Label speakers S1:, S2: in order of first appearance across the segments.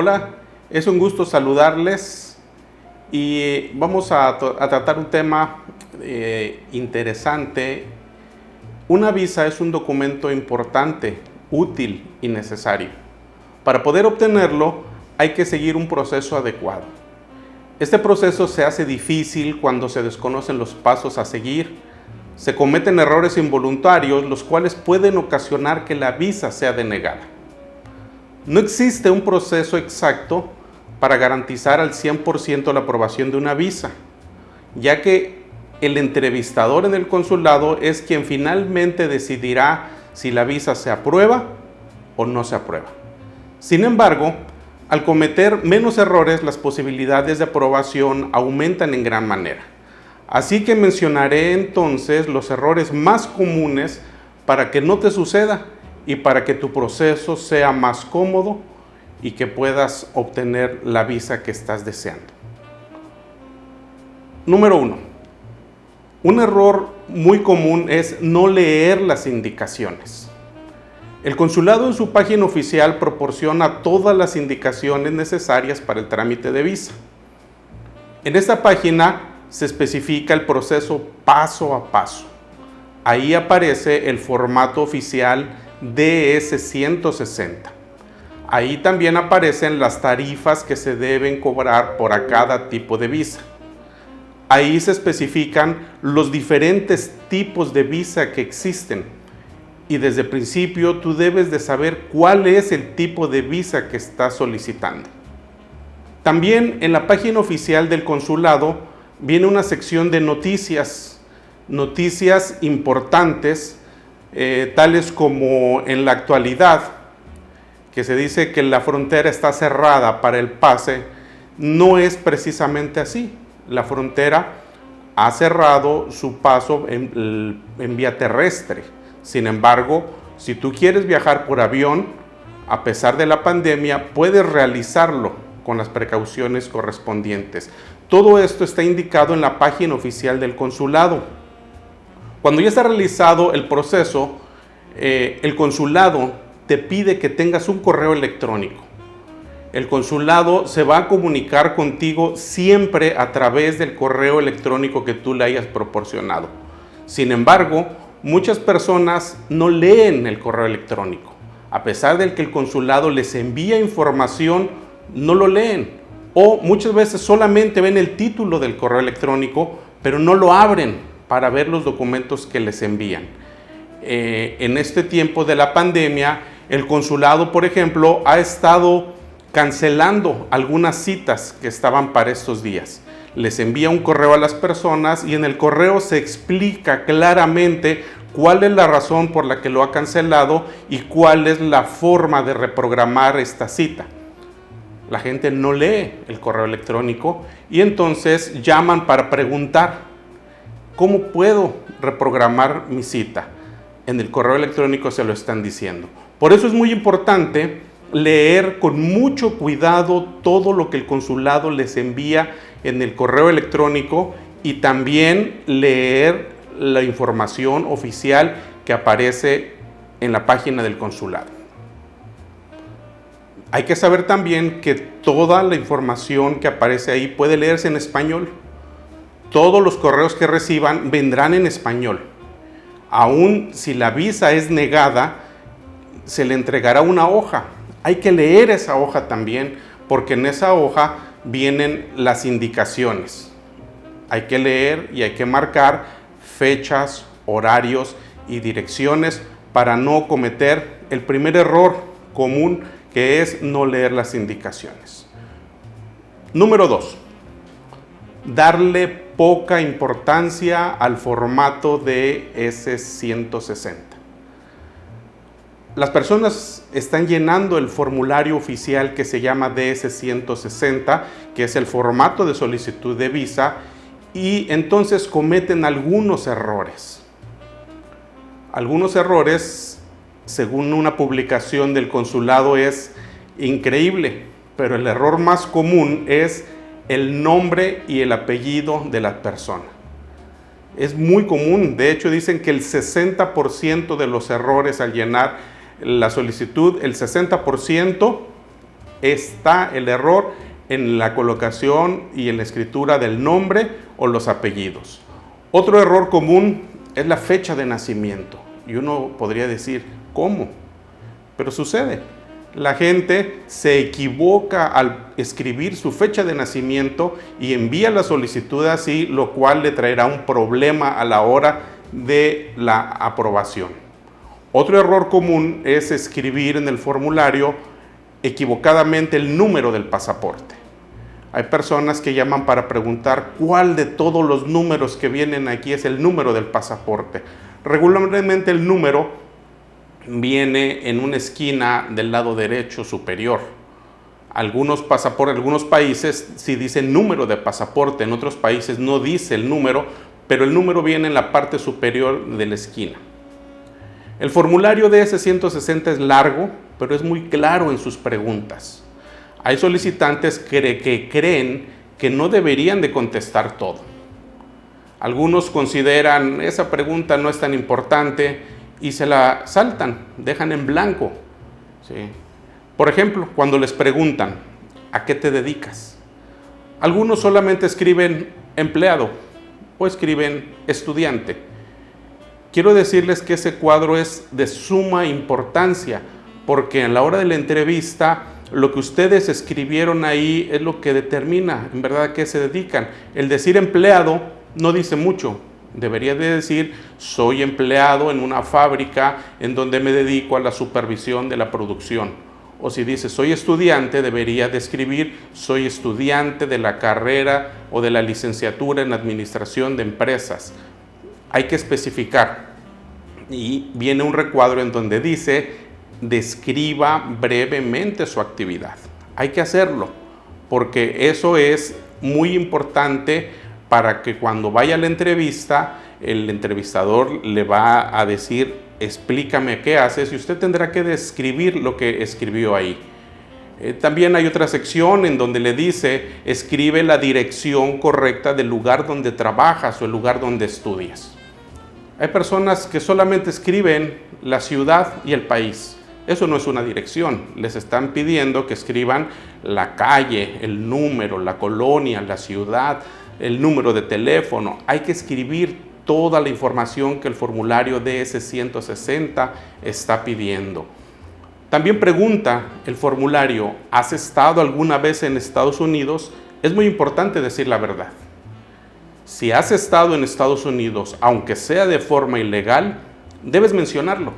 S1: Hola, es un gusto saludarles y vamos a tratar un tema interesante. Una visa es un documento importante, útil y necesario. Para poder obtenerlo hay que seguir un proceso adecuado. Este proceso se hace difícil cuando se desconocen los pasos a seguir, se cometen errores involuntarios, los cuales pueden ocasionar que la visa sea denegada. No existe un proceso exacto para garantizar al 100% la aprobación de una visa, ya que el entrevistador en el consulado es quien finalmente decidirá si la visa se aprueba o no se aprueba. Sin embargo, al cometer menos errores, las posibilidades de aprobación aumentan en gran manera. Así que mencionaré entonces los errores más comunes para que no te suceda y para que tu proceso sea más cómodo y que puedas obtener la visa que estás deseando. Número 1. Un error muy común es no leer las indicaciones. El consulado en su página oficial proporciona todas las indicaciones necesarias para el trámite de visa. En esta página se especifica el proceso paso a paso. Ahí aparece el formato oficial DS-160. Ahí también aparecen las tarifas que se deben cobrar por cada tipo de visa. Ahí se especifican los diferentes tipos de visa que existen. Y desde el principio tú debes de saber cuál es el tipo de visa que estás solicitando. También en la página oficial del consulado viene una sección de noticias importantes, tales como en la actualidad, que se dice que la frontera está cerrada para el pase. No es precisamente así. La frontera ha cerrado su paso en vía terrestre. Sin embargo, si tú quieres viajar por avión, a pesar de la pandemia, puedes realizarlo con las precauciones correspondientes. Todo esto está indicado en la página oficial del consulado. Cuando ya está realizado el proceso, el consulado te pide que tengas un correo electrónico. El consulado se va a comunicar contigo siempre a través del correo electrónico que tú le hayas proporcionado. Sin embargo, muchas personas no leen el correo electrónico. A pesar de que el consulado les envía información, no lo leen. O muchas veces solamente ven el título del correo electrónico, pero no lo abren para ver los documentos que les envían. En este tiempo de la pandemia, el consulado, por ejemplo, ha estado cancelando algunas citas que estaban para estos días. Les envía un correo a las personas y en el correo se explica claramente cuál es la razón por la que lo ha cancelado y cuál es la forma de reprogramar esta cita. La gente no lee el correo electrónico y entonces llaman para preguntar: ¿cómo puedo reprogramar mi cita? En el correo electrónico se lo están diciendo. Por eso es muy importante leer con mucho cuidado todo lo que el consulado les envía en el correo electrónico y también leer la información oficial que aparece en la página del consulado. Hay que saber también que toda la información que aparece ahí puede leerse en español. Todos los correos que reciban vendrán en español. Aún si la visa es negada, se le entregará una hoja. Hay que leer esa hoja también, porque en esa hoja vienen las indicaciones. Hay que leer y hay que marcar fechas, horarios y direcciones para no cometer el primer error común, que es no leer las indicaciones. Número 2. Darle poca importancia al formato de DS-160. Las personas están llenando el formulario oficial que se llama DS-160, que es el formato de solicitud de visa, y entonces cometen algunos errores. Algunos errores, según una publicación del consulado, es increíble, pero el error más común es el nombre y el apellido de la persona. Es muy común. De hecho, dicen que el 60% de los errores al llenar la solicitud, el 60% está el error en la colocación y en la escritura del nombre o los apellidos. Otro error común es la fecha de nacimiento. Y uno podría decir, ¿cómo? Pero sucede. La gente se equivoca al escribir su fecha de nacimiento y envía la solicitud así, lo cual le traerá un problema a la hora de la aprobación. Otro error común es escribir en el formulario equivocadamente el número del pasaporte. Hay personas que llaman para preguntar cuál de todos los números que vienen aquí es el número del pasaporte. Regularmente el número viene en una esquina del lado derecho superior. Algunos países sí dicen número de pasaporte, en otros países no dice el número, pero el número viene en la parte superior de la esquina. El formulario DS-160 es largo, pero es muy claro en sus preguntas. Hay solicitantes que creen que no deberían de contestar todo. Algunos consideran esa pregunta no es tan importante y se la saltan, dejan en blanco. ¿Sí? Por ejemplo, cuando les preguntan, ¿a qué te dedicas? Algunos solamente escriben empleado o escriben estudiante. Quiero decirles que ese cuadro es de suma importancia, porque a la hora de la entrevista, lo que ustedes escribieron ahí es lo que determina en verdad a qué se dedican. El decir empleado no dice mucho. Debería de decir, soy empleado en una fábrica en donde me dedico a la supervisión de la producción. O si dice, soy estudiante, debería de escribir, soy estudiante de la carrera o de la licenciatura en administración de empresas. Hay que especificar. Y viene un recuadro en donde dice, describa brevemente su actividad. Hay que hacerlo, porque eso es muy importante para que cuando vaya a la entrevista, el entrevistador le va a decir, explícame qué haces, y usted tendrá que describir lo que escribió ahí. También hay otra sección en donde le dice, escribe la dirección correcta del lugar donde trabajas o el lugar donde estudias. Hay personas que solamente escriben la ciudad y el país. Eso no es una dirección. Les están pidiendo que escriban la calle, el número, la colonia, la ciudad, el número de teléfono. Hay que escribir toda la información que el formulario DS-160 está pidiendo. También pregunta el formulario, ¿has estado alguna vez en Estados Unidos? Es muy importante decir la verdad. Si has estado en Estados Unidos, aunque sea de forma ilegal, debes mencionarlo.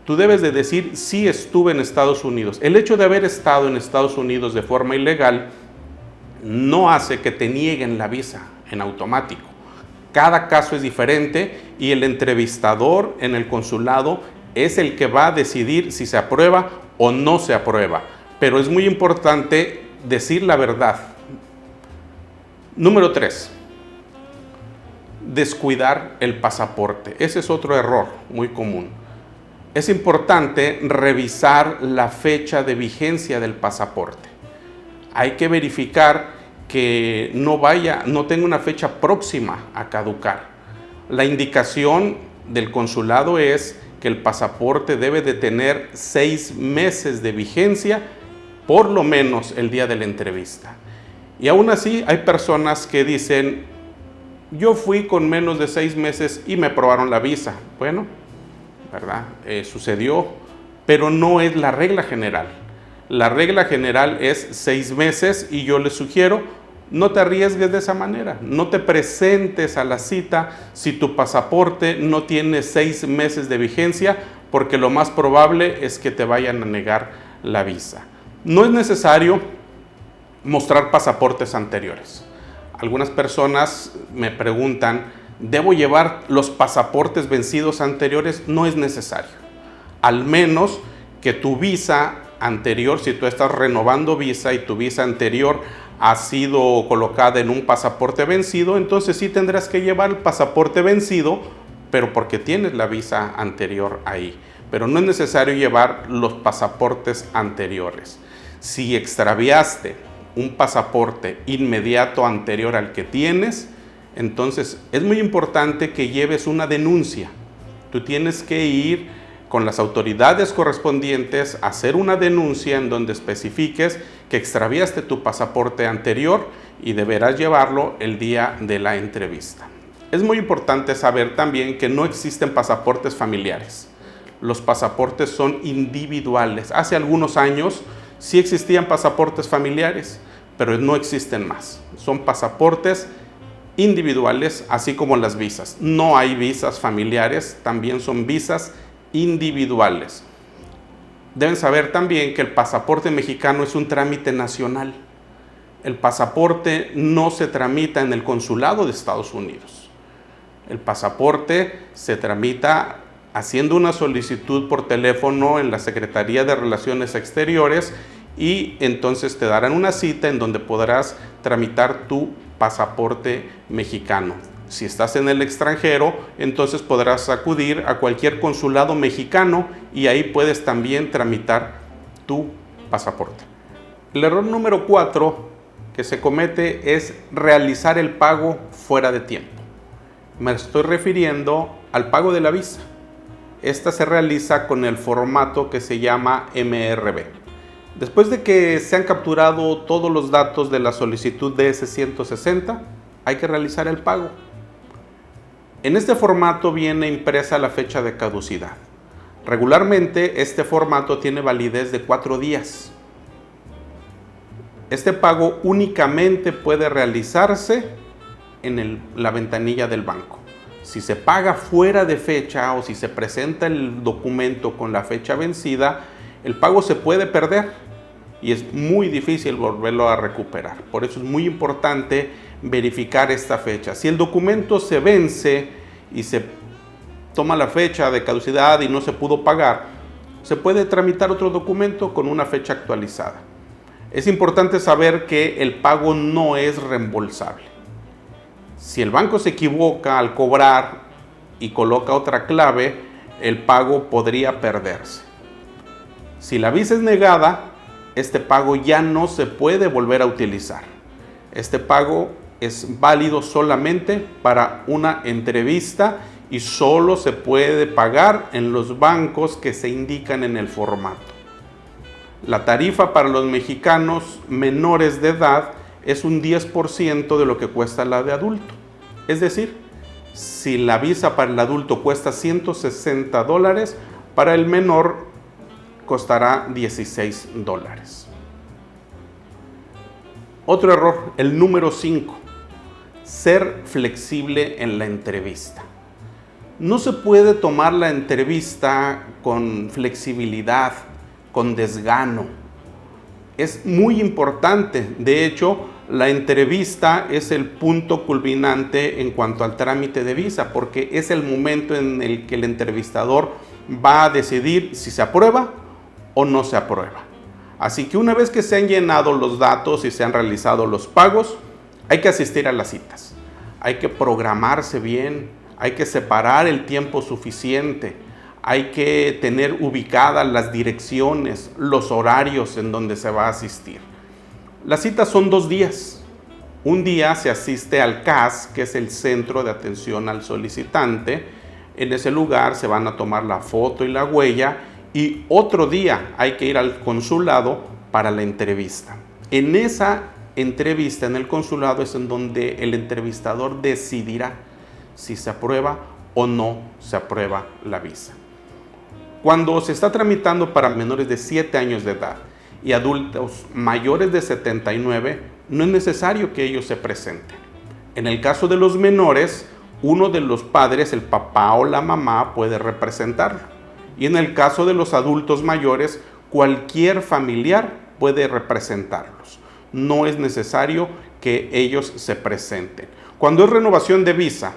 S1: Tú debes de decir, sí estuve en Estados Unidos. El hecho de haber estado en Estados Unidos de forma ilegal no hace que te nieguen la visa en automático. Cada caso es diferente y el entrevistador en el consulado es el que va a decidir si se aprueba o no se aprueba. Pero es muy importante decir la verdad. Número 3. Descuidar el pasaporte. Ese es otro error muy común. Es importante revisar la fecha de vigencia del pasaporte. Hay que verificar que no tenga una fecha próxima a caducar. La indicación del consulado es que el pasaporte debe de tener 6 meses de vigencia, por lo menos el día de la entrevista. Y aún así hay personas que dicen, yo fui con menos de 6 meses y me aprobaron la visa. Bueno, ¿verdad? Sucedió, pero no es la regla general. La regla general es 6 meses y yo les sugiero, no te arriesgues de esa manera. No te presentes a la cita si tu pasaporte no tiene 6 meses de vigencia, porque lo más probable es que te vayan a negar la visa. No es necesario mostrar pasaportes anteriores. Algunas personas me preguntan, ¿debo llevar los pasaportes vencidos anteriores? No es necesario. Al menos que tu visa anterior, si tú estás renovando visa y tu visa anterior ha sido colocada en un pasaporte vencido, entonces sí tendrás que llevar el pasaporte vencido, pero porque tienes la visa anterior ahí. Pero no es necesario llevar los pasaportes anteriores. Si extraviaste un pasaporte inmediato anterior al que tienes, entonces es muy importante que lleves una denuncia. Tú tienes que ir con las autoridades correspondientes, hacer una denuncia en donde especifiques que extraviaste tu pasaporte anterior y deberás llevarlo el día de la entrevista. Es muy importante saber también que no existen pasaportes familiares. Los pasaportes son individuales. Hace algunos años sí existían pasaportes familiares, pero no existen más. Son pasaportes individuales, así como las visas. No hay visas familiares, también son visas individuales. Deben saber también que el pasaporte mexicano es un trámite nacional. El pasaporte no se tramita en el consulado de Estados Unidos. El pasaporte se tramita haciendo una solicitud por teléfono en la Secretaría de Relaciones Exteriores y entonces te darán una cita en donde podrás tramitar tu pasaporte mexicano. Si estás en el extranjero, entonces podrás acudir a cualquier consulado mexicano y ahí puedes también tramitar tu pasaporte. El error número 4 que se comete es realizar el pago fuera de tiempo. Me estoy refiriendo al pago de la visa. Esta se realiza con el formato que se llama MRB. Después de que se han capturado todos los datos de la solicitud DS-160, hay que realizar el pago. En este formato viene impresa la fecha de caducidad. Regularmente este formato tiene validez de 4 días. Este pago únicamente puede realizarse en la ventanilla del banco. Si se paga fuera de fecha o si se presenta el documento con la fecha vencida, el pago se puede perder y es muy difícil volverlo a recuperar. Por eso es muy importante verificar esta fecha. Si el documento se vence y se toma la fecha de caducidad y no se pudo pagar, se puede tramitar otro documento con una fecha actualizada. Es importante saber que el pago no es reembolsable. Si el banco se equivoca al cobrar y coloca otra clave, el pago podría perderse. Si la visa es negada, este pago ya no se puede volver a utilizar. Este pago es válido solamente para una entrevista y solo se puede pagar en los bancos que se indican en el formato. La tarifa para los mexicanos menores de edad es un 10% de lo que cuesta la de adulto. Es decir, si la visa para el adulto cuesta $160, para el menor costará $16. Otro error, el número 5, ser flexible en la entrevista. No se puede tomar la entrevista con flexibilidad, con desgano. Es muy importante, de hecho, la entrevista es el punto culminante en cuanto al trámite de visa, porque es el momento en el que el entrevistador va a decidir si se aprueba o no se aprueba. Así que una vez que se han llenado los datos y se han realizado los pagos, hay que asistir a las citas. Hay que programarse bien, hay que separar el tiempo suficiente, hay que tener ubicadas las direcciones, los horarios en donde se va a asistir. Las citas son 2 días. Un día se asiste al CAS, que es el Centro de Atención al Solicitante. En ese lugar se van a tomar la foto y la huella y otro día hay que ir al consulado para la entrevista. En esa entrevista en el consulado es en donde el entrevistador decidirá si se aprueba o no se aprueba la visa. Cuando se está tramitando para menores de 7 años de edad y adultos mayores de 79, no es necesario que ellos se presenten. En el caso de los menores, uno de los padres, el papá o la mamá, puede representarlo. Y en el caso de los adultos mayores, cualquier familiar puede representarlos. No es necesario que ellos se presenten. Cuando es renovación de visa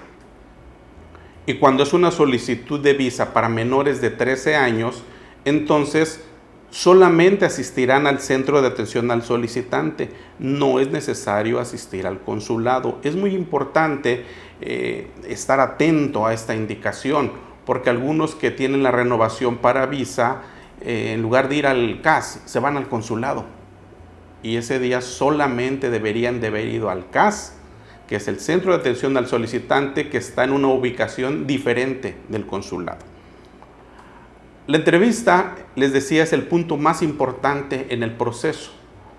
S1: y cuando es una solicitud de visa para menores de 13 años, entonces solamente asistirán al centro de atención al solicitante. No es necesario asistir al consulado. Es muy importante estar atento a esta indicación, porque algunos que tienen la renovación para visa, en lugar de ir al CAS, se van al consulado. Y ese día solamente deberían de haber ido al CAS, que es el centro de atención al solicitante, que está en una ubicación diferente del consulado. La entrevista, les decía, es el punto más importante en el proceso,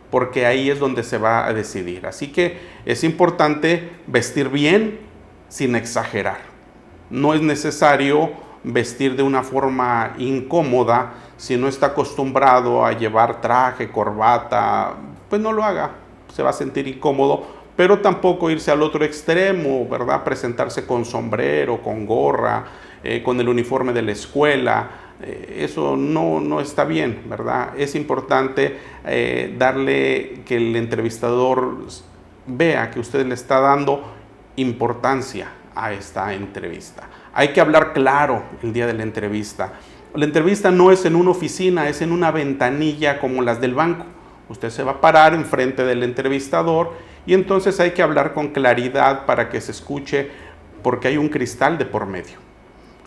S1: porque ahí es donde se va a decidir. Así que es importante vestir bien sin exagerar. No es necesario vestir de una forma incómoda. Si no está acostumbrado a llevar traje, corbata, pues no lo haga, se va a sentir incómodo, pero tampoco irse al otro extremo, ¿verdad? Presentarse con sombrero, con gorra, con el uniforme de la escuela. Eso no está bien, ¿verdad? Es importante darle que el entrevistador vea que usted le está dando importancia a esta entrevista. Hay que hablar claro el día de la entrevista. La entrevista no es en una oficina, es en una ventanilla como las del banco. Usted se va a parar enfrente del entrevistador y entonces hay que hablar con claridad para que se escuche, porque hay un cristal de por medio.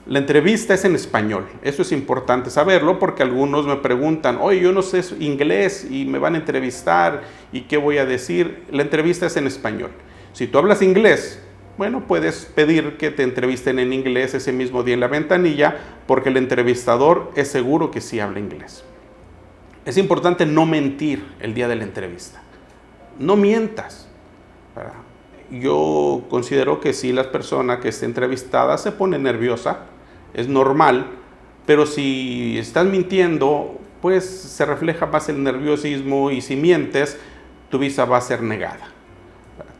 S1: La entrevista es en español. Eso es importante saberlo, porque algunos me preguntan, oye, yo no sé inglés y me van a entrevistar y qué voy a decir. La entrevista es en español. Si tú hablas inglés, bueno, puedes pedir que te entrevisten en inglés ese mismo día en la ventanilla, porque el entrevistador es seguro que sí habla inglés. Es importante no mentir el día de la entrevista. No mientas. Yo considero que si la persona que esté entrevistada se pone nerviosa, es normal, pero si estás mintiendo, pues se refleja más el nerviosismo, y si mientes, tu visa va a ser negada.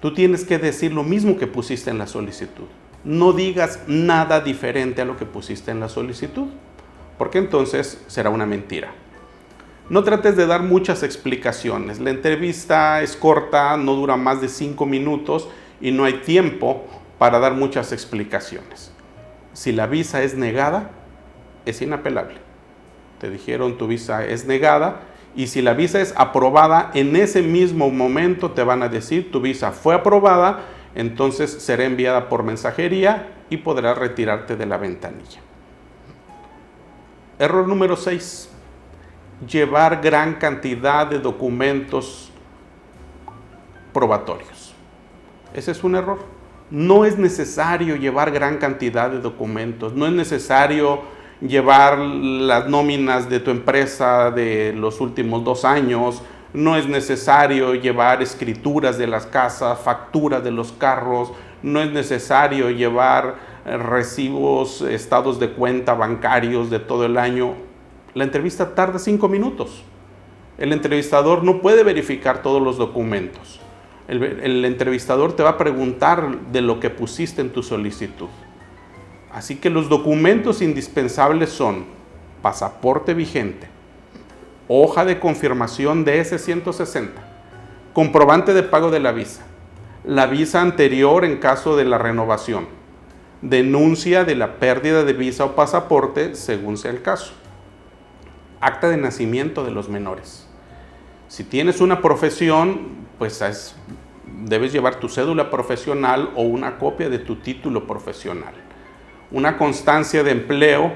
S1: Tú tienes que decir lo mismo que pusiste en la solicitud. No digas nada diferente a lo que pusiste en la solicitud, porque entonces será una mentira. No trates de dar muchas explicaciones. La entrevista es corta, no dura más de 5 minutos y no hay tiempo para dar muchas explicaciones. Si la visa es negada, es inapelable. Te dijeron tu visa es negada, y si la visa es aprobada, en ese mismo momento te van a decir tu visa fue aprobada, entonces será enviada por mensajería y podrás retirarte de la ventanilla. Error número 6. Llevar gran cantidad de documentos probatorios. Ese es un error. No es necesario llevar gran cantidad de documentos, no es necesario llevar las nóminas de tu empresa de los últimos 2 años, no es necesario llevar escrituras de las casas, facturas de los carros, no es necesario llevar recibos, estados de cuenta bancarios de todo el año. La entrevista tarda 5 minutos. El entrevistador no puede verificar todos los documentos. El entrevistador te va a preguntar de lo que pusiste en tu solicitud. Así que los documentos indispensables son pasaporte vigente, hoja de confirmación de S-160, comprobante de pago de la visa anterior en caso de la renovación, denuncia de la pérdida de visa o pasaporte según sea el caso, acta de nacimiento de los menores. Si tienes una profesión, pues debes llevar tu cédula profesional o una copia de tu título profesional. Una constancia de empleo,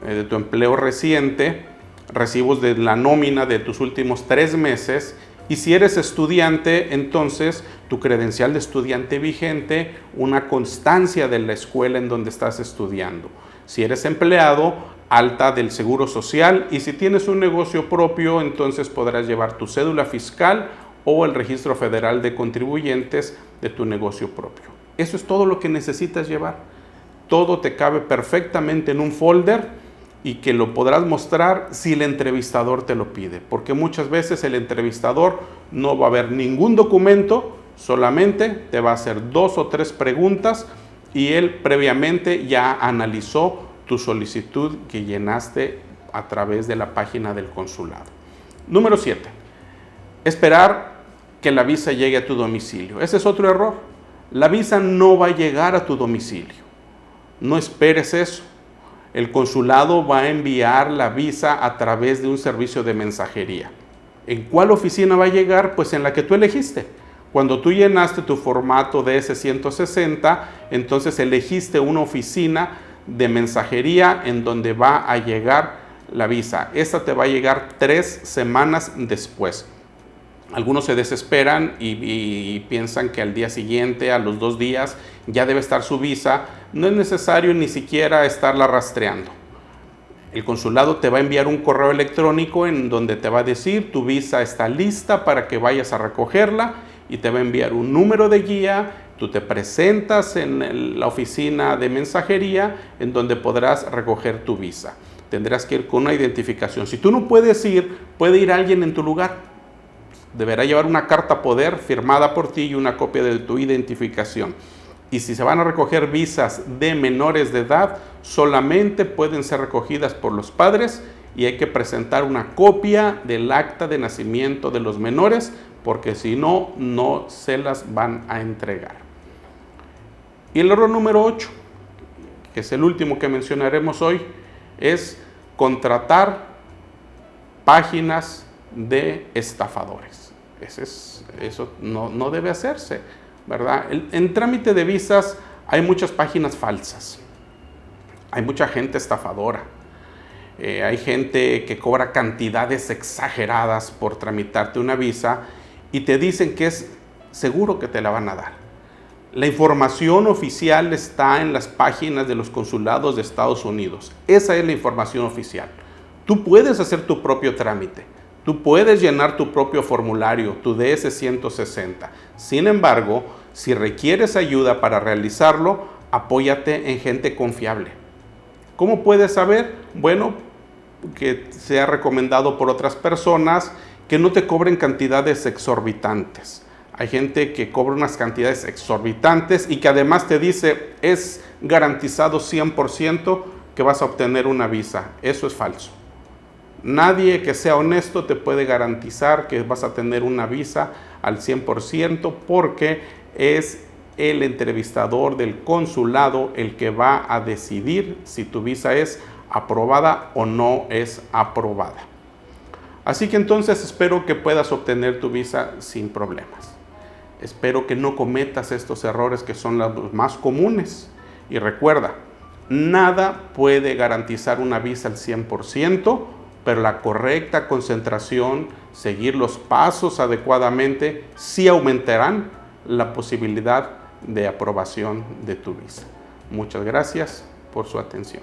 S1: de tu empleo reciente, recibos de la nómina de tus últimos 3 meses, y si eres estudiante, entonces tu credencial de estudiante vigente, una constancia de la escuela en donde estás estudiando. Si eres empleado, alta del Seguro Social, y si tienes un negocio propio, entonces podrás llevar tu cédula fiscal o el Registro Federal de Contribuyentes de tu negocio propio. Eso es todo lo que necesitas llevar. Todo te cabe perfectamente en un folder y que lo podrás mostrar si el entrevistador te lo pide, porque muchas veces el entrevistador no va a ver ningún documento, solamente te va a hacer 2 o 3 preguntas y él previamente ya analizó tu solicitud que llenaste a través de la página del consulado. Número 7. Esperar que la visa llegue a tu domicilio. Ese es otro error. La visa no va a llegar a tu domicilio. No esperes eso. El consulado va a enviar la visa a través de un servicio de mensajería. ¿En cuál oficina va a llegar? Pues en la que tú elegiste. Cuando tú llenaste tu formato de S-160, entonces elegiste una oficina de mensajería en donde va a llegar la visa. Esta te va a llegar 3 semanas después. Algunos se desesperan y piensan que al día siguiente, a los 2 días, ya debe estar su visa. No es necesario ni siquiera estarla rastreando. El consulado te va a enviar un correo electrónico en donde te va a decir tu visa está lista para que vayas a recogerla y te va a enviar un número de guía. Tú te presentas en la oficina de mensajería en donde podrás recoger tu visa. Tendrás que ir con una identificación. Si tú no puedes ir, puede ir alguien en tu lugar. Deberá llevar una carta poder firmada por ti y una copia de tu identificación. Y si se van a recoger visas de menores de edad, solamente pueden ser recogidas por los padres y hay que presentar una copia del acta de nacimiento de los menores, porque si no, no se las van a entregar. Y el error número 8, que es el último que mencionaremos hoy, es contratar páginas de estafadores. Eso no debe hacerse, ¿verdad? En trámite de visas hay muchas páginas falsas, hay mucha gente estafadora, hay gente que cobra cantidades exageradas por tramitarte una visa y te dicen que es seguro que te la van a dar. La información oficial está en las páginas de los consulados de Estados Unidos. Esa es la información oficial. Tú puedes hacer tu propio trámite. Tú puedes llenar tu propio formulario, tu DS-160. Sin embargo, si requieres ayuda para realizarlo, apóyate en gente confiable. ¿Cómo puedes saber? Bueno, que sea recomendado por otras personas, que no te cobren cantidades exorbitantes. Hay gente que cobra unas cantidades exorbitantes y que además te dice es garantizado 100% que vas a obtener una visa. Eso es falso. Nadie que sea honesto te puede garantizar que vas a tener una visa al 100% porque es el entrevistador del consulado el que va a decidir si tu visa es aprobada o no es aprobada. Así que entonces espero que puedas obtener tu visa sin problemas. Espero que no cometas estos errores que son los más comunes. Y recuerda, nada puede garantizar una visa al 100%, pero la correcta concentración, seguir los pasos adecuadamente, sí aumentarán la posibilidad de aprobación de tu visa. Muchas gracias por su atención.